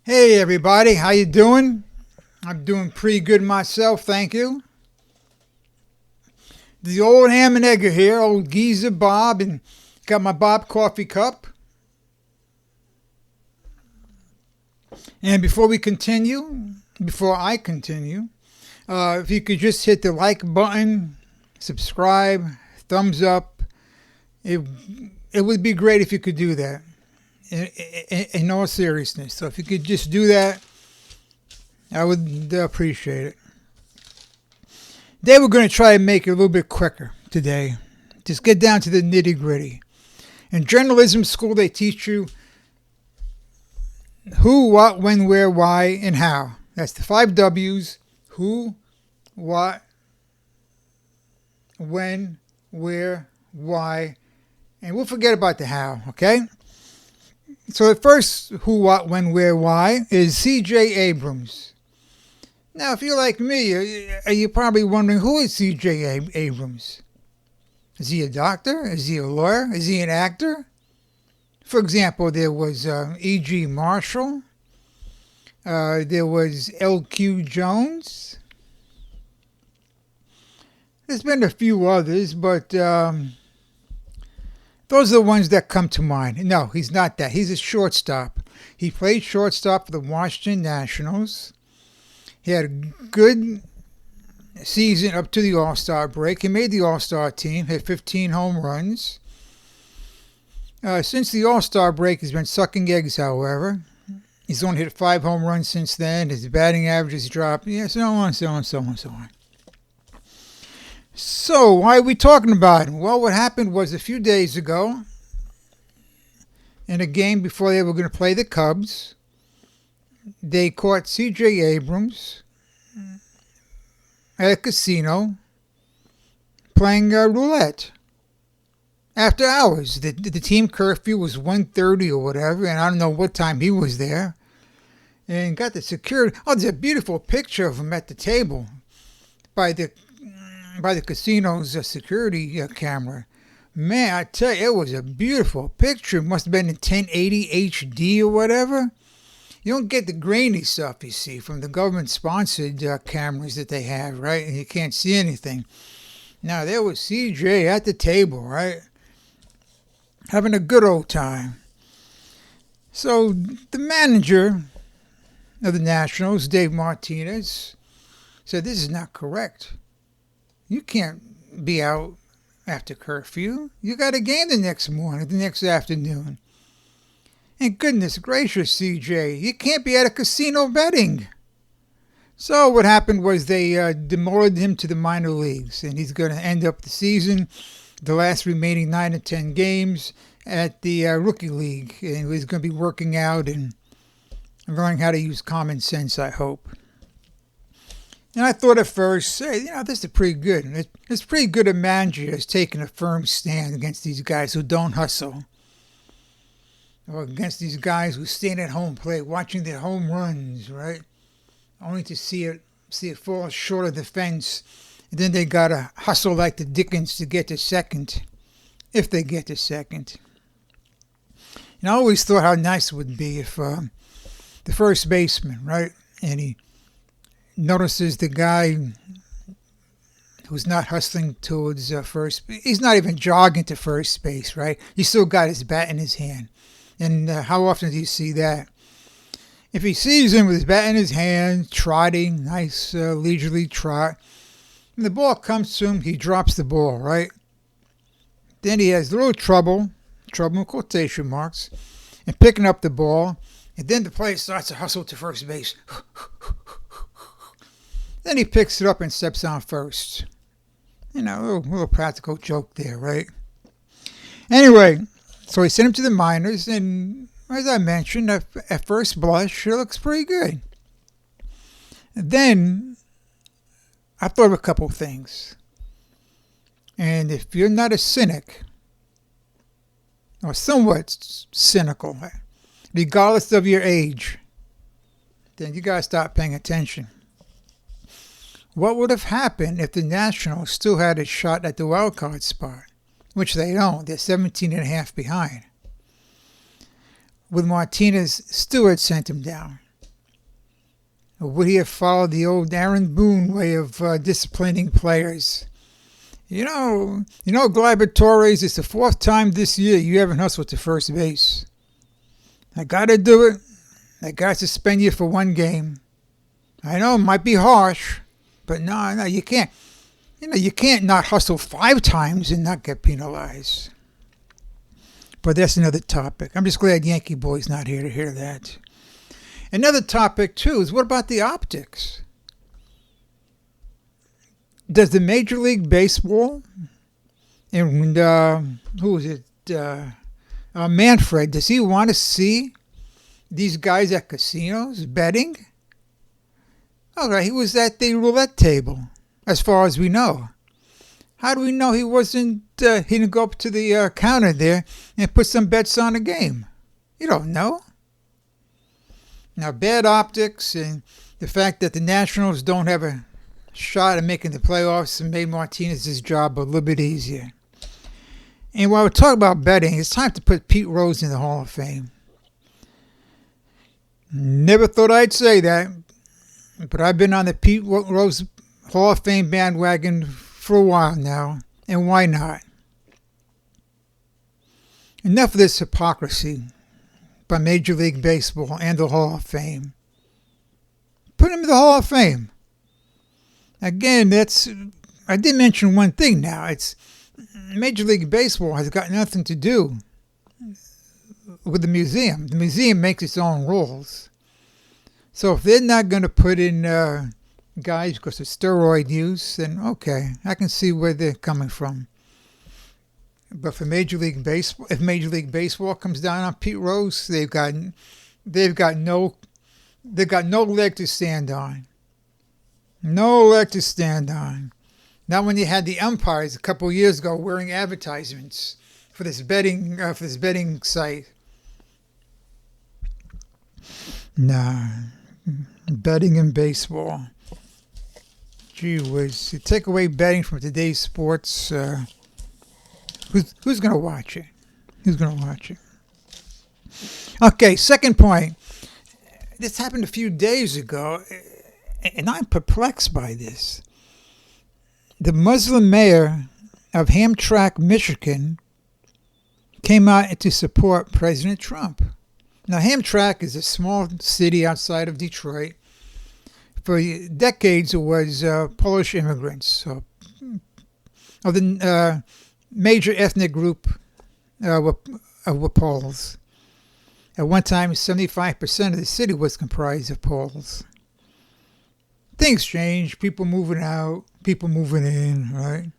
Hey everybody, how you doing? I'm doing pretty good myself, thank you. The old ham and egger here, old geezer Bob, and got my Bob coffee cup. And before I continue, if you could just hit the like button, subscribe, thumbs up, it it would be great if you could do that. In all seriousness, so if you could just do that, I would appreciate it. Today we're going to try to make it a little bit quicker today. Just get down to the nitty gritty. In journalism school, they teach you who, what, when, where, why, and how. That's the 5 W's: who, what, when, where, why, and we'll forget about the how, okay? So the first who, what, when, where, why is C.J. Abrams. Now, if you're like me, you're probably wondering, who is C.J. Abrams? Is he a doctor? Is he a lawyer? Is he an actor? For example, there was E.G. Marshall. There was L.Q. Jones. There's been a few others, but those are the ones that come to mind. No, he's not that. He's a shortstop. He played shortstop for the Washington Nationals. He had a good season up to the All-Star break. He made the All-Star team, hit 15 home runs. Since the All-Star break, he's been sucking eggs, however. He's only hit 5 home runs since then. His batting average has dropped. Yeah, so on, so on, so on, so on. So, why are we talking about him? Well, what happened was a few days ago, in a game before they were going to play the Cubs, they caught C.J. Abrams at a casino playing roulette after hours. The team curfew was 1:30 or whatever, and I don't know what time he was there. And got the security. Oh, there's a beautiful picture of him at the table by the casino's security camera. Man, I tell you, it was a beautiful picture. It must have been in 1080 HD or whatever. You don't get the grainy stuff, you see, from the government-sponsored cameras that they have, right? And you can't see anything. Now, there was CJ at the table, right? Having a good old time. So, the manager of the Nationals, Dave Martinez, said, "This is not correct. You can't be out after curfew. You got a game the next morning, the next afternoon. And goodness gracious, CJ, you can't be at a casino betting." So what happened was they demoted him to the minor leagues, and he's going to end up the season, the last remaining 9 or 10 games, at the rookie league. And he's going to be working out and learning how to use common sense, I hope. And I thought at first, hey, this is pretty good. It's pretty good a manager is taking a firm stand against these guys who don't hustle. Or against these guys who stand at home plate, watching their home runs, right? Only to see it fall short of the fence. And then they gotta hustle like the Dickens to get to second, if they get to second. And I always thought how nice it would be if the first baseman, right? And he notices the guy who's not hustling towards first. He's not even jogging to first base, right? He's still got his bat in his hand. And how often do you see that? If he sees him with his bat in his hand, trotting, nice leisurely trot, and the ball comes to him, he drops the ball, right? Then he has a little trouble in quotation marks, in picking up the ball, and then the player starts to hustle to first base. Then he picks it up and steps on first. A little practical joke there, right? Anyway, so he sent him to the minors, and as I mentioned, at first blush, it looks pretty good. Then, I thought of a couple things. And if you're not a cynic, or somewhat cynical, regardless of your age, then you gotta start paying attention. What would have happened if the Nationals still had a shot at the wild card spot? Which they don't. They're 17 and a half behind. With Martinez, Stewart sent him down. Or would he have followed the old Aaron Boone way of disciplining players? Gleyber Torres, it's the fourth time this year you haven't hustled to first base. I got to do it. I got to suspend you for one game. I know it might be harsh, but no, you can't. You can't not hustle 5 times and not get penalized. But that's another topic. I'm just glad Yankee Boy's not here to hear that. Another topic, too, is what about the optics? Does the Major League Baseball and who is it? Manfred, does he want to see these guys at casinos betting? All right, he was at the roulette table, as far as we know. How do we know he wasn't? He didn't go up to the counter there and put some bets on a game. You don't know. Now, bad optics and the fact that the Nationals don't have a shot at making the playoffs and made Martinez's job a little bit easier. And while we're talking about betting, it's time to put Pete Rose in the Hall of Fame. Never thought I'd say that, but I've been on the Pete Rose Hall of Fame bandwagon for a while now, and why not? Enough of this hypocrisy by Major League Baseball and the Hall of Fame. Put him in the Hall of Fame. Again, I did mention one thing now. It's Major League Baseball has got nothing to do with the museum. The museum makes its own rules. So if they're not going to put in guys because of steroid use, then okay, I can see where they're coming from. But for Major League Baseball, if Major League Baseball comes down on Pete Rose, they've got no leg to stand on. No leg to stand on. Not when you had the umpires a couple of years ago wearing advertisements for this betting site. Nah, betting in baseball. Gee whiz, you take away betting from today's sports. Who's going to watch it? Who's going to watch it? Okay, second point. This happened a few days ago, and I'm perplexed by this. The Muslim mayor of Hamtramck, Michigan, came out to support President Trump. Now, Hamtramck is a small city outside of Detroit. For decades, it was Polish immigrants, of the major ethnic group were Poles. At one time, 75% of the city was comprised of Poles. Things change, people moving out, people moving in, right?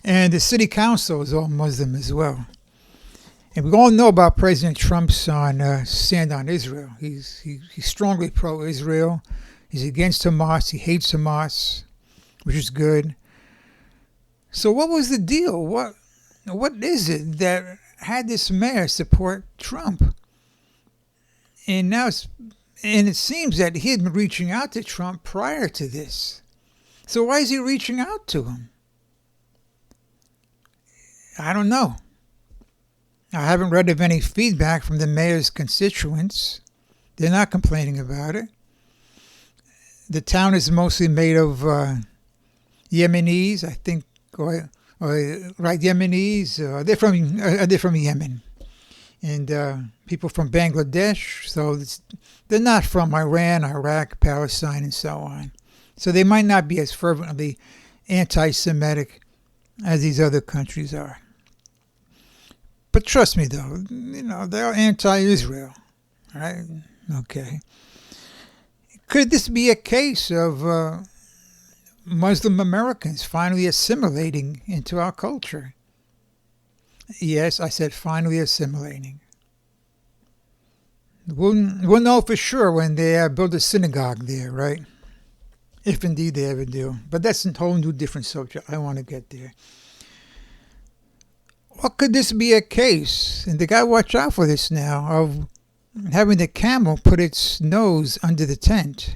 And the city council is all Muslim as well. And we all know about President Trump's stand on Israel. He's strongly pro-Israel. He's against Hamas. He hates Hamas, which is good. So what was the deal? What is it that had this mayor support Trump? And it seems that he had been reaching out to Trump prior to this. So why is he reaching out to him? I don't know. I haven't read of any feedback from the mayor's constituents. They're not complaining about it. The town is mostly made of Yemenis, I think, or Yemenis. They're from Yemen, and people from Bangladesh. So they're not from Iran, Iraq, Palestine, and so on. So they might not be as fervently anti-Semitic as these other countries are. But trust me, though, they're anti-Israel, right? Okay. Could this be a case of Muslim Americans finally assimilating into our culture? Yes, I said finally assimilating. We'll know for sure when they build a synagogue there, right? If indeed they ever do. But that's a whole new different subject. I want to get there. What could this be a case? And they got to watch out for this now, of having the camel put its nose under the tent.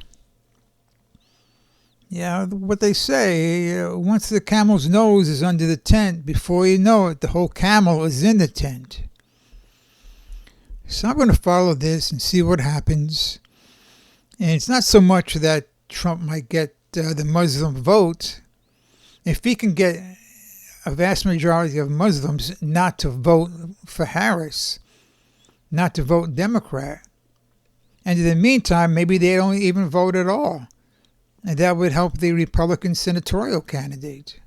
Yeah, what they say, once the camel's nose is under the tent, before you know it, the whole camel is in the tent. So I'm going to follow this and see what happens. And it's not so much that Trump might get the Muslim vote. If he can get a vast majority of Muslims not to vote for Harris, not to vote Democrat, and in the meantime, maybe they don't even vote at all. And that would help the Republican senatorial candidate.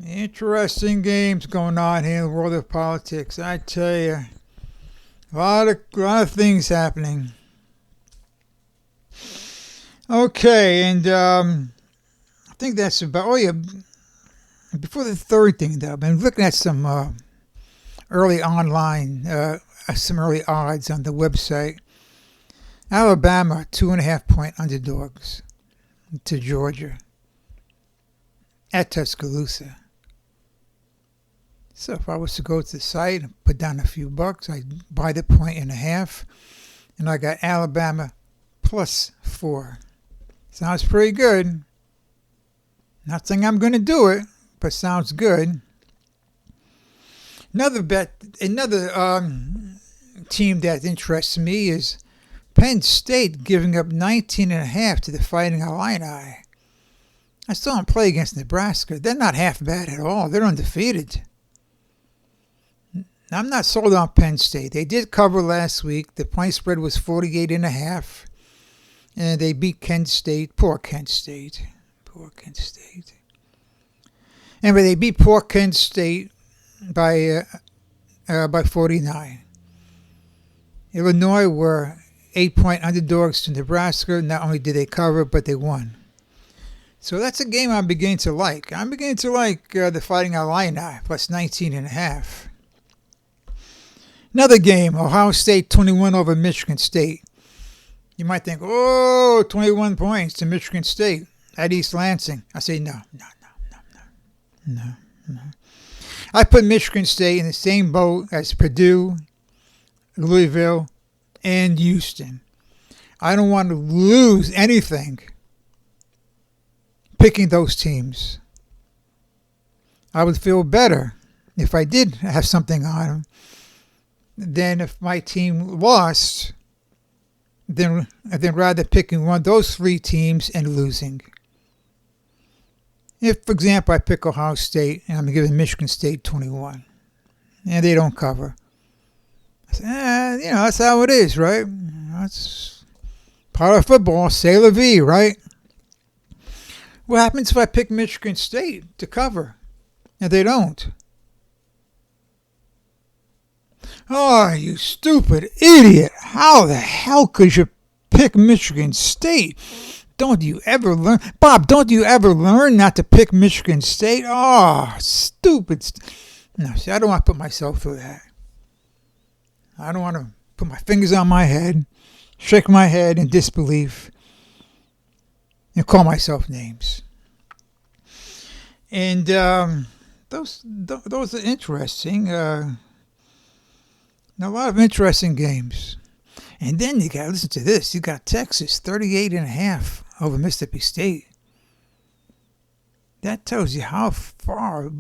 Interesting games going on here in the world of politics. I tell you, a lot of things happening. Okay, and I think that's about. Oh yeah, before the third thing though, I've been looking at some early online, some early odds on the website. Alabama 2.5-point underdogs to Georgia at Tuscaloosa. So if I was to go to the site and put down a few bucks, I'd buy the 1.5, and I got Alabama +4. Sounds pretty good. Not saying I'm going to do it, but sounds good. Another team that interests me is Penn State giving up 19.5 to the Fighting Illini. I saw them play against Nebraska. They're not half bad at all. They're undefeated. I'm not sold on Penn State. They did cover last week. The point spread was 48.5. And they beat Kent State. Poor Kent State. Anyway, they beat poor Kent State by 49. Illinois were 8-point underdogs to Nebraska. Not only did they cover, but they won. So that's a game I'm beginning to like. I'm beginning to like the Fighting Illini plus 19.5. Another game, Ohio State 21 over Michigan State. You might think, 21 points to Michigan State at East Lansing. I say no. I put Michigan State in the same boat as Purdue, Louisville, and Houston. I don't want to lose anything picking those teams. I would feel better if I did have something on them than if my team lost, than rather picking one of those three teams and losing. If, for example, I pick Ohio State and I'm giving Michigan State 21 and they don't cover, I say, that's how it is, right? That's part of football, c'est la vie, right? What happens if I pick Michigan State to cover and they don't? Oh, you stupid idiot. How the hell could you pick Michigan State? Don't you ever learn? Bob, don't you ever learn not to pick Michigan State? Oh, stupid. No, see, I don't want to put myself through that. I don't want to put my fingers on my head, shake my head in disbelief, and call myself names. And those are interesting. A lot of interesting games. And then you got to listen to this. You got Texas 38.5 over Mississippi State. That tells you how far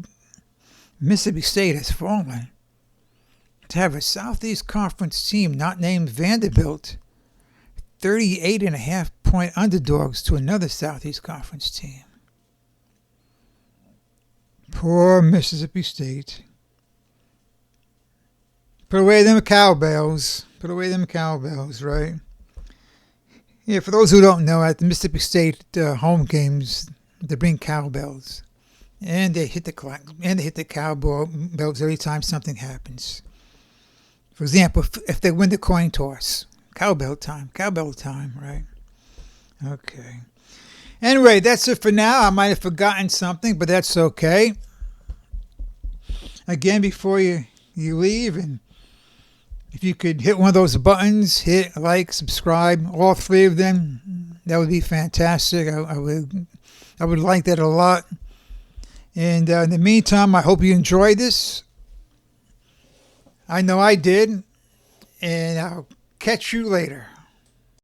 Mississippi State has fallen. To have a Southeast Conference team not named Vanderbilt, 38.5-point underdogs to another Southeast Conference team. Poor Mississippi State. Put away them cowbells. Right? Yeah, for those who don't know, at the Mississippi State home games, they bring cowbells. And they hit the cowbells every time something happens. For example, if they win the coin toss, cowbell time, right? Okay. Anyway, that's it for now. I might have forgotten something, but that's okay. Again, before you leave, and if you could hit one of those buttons, hit like, subscribe, all three of them, that would be fantastic. I would like that a lot. And in the meantime, I hope you enjoyed this. I know I did. And I'll catch you later.